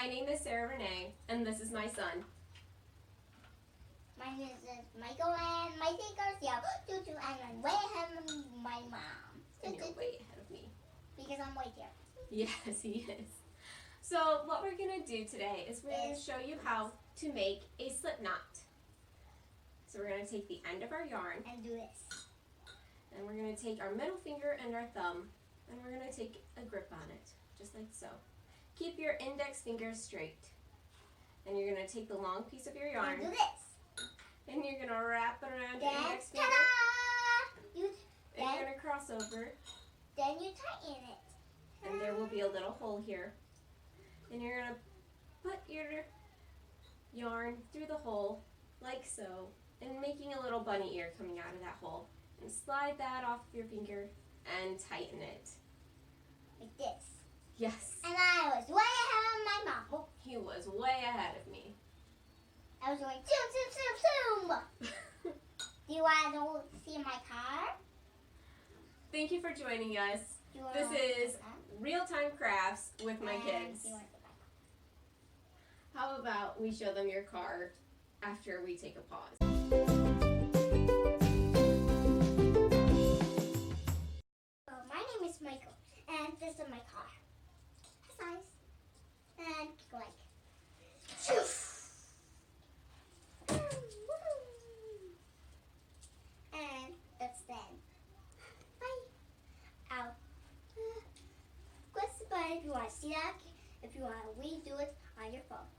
My name is Sarah Renee, and this is my son. My name is Michael, and my name is Garcia. And I'm way ahead of my mom. And you're way ahead of me. Because I'm way here. Yes, he is. So what we're going to do today is we're going to show you how to make a slip knot. So we're going to take the end of our yarn. And do this. And we're going to take our middle finger and our thumb. And we're going to take a grip on it, just like so. Keep your index fingers straight. And you're going to take the long piece of your yarn. And do this. And you're going to wrap it around your index finger. Ta-da! And you're going to cross over. Then you tighten it. And there will be a little hole here. And you're going to put your yarn through the hole, like so, and making a little bunny ear coming out of that hole. And slide that off of your finger and tighten it. Like this. Yes. And I was way ahead of my mom. Oh. He was way ahead of me. I was going zoom, zoom, zoom, zoom. Do you want to see my car? Thank you for joining us. This is Real-Time Crafts with my kids. How about we show them your car after we take a pause? My name is Michael, and this is my car. Hi, guys. And go like, shoof. And that's then. Bye. Out. Press the button if you want to see that. If you want to redo it on your phone.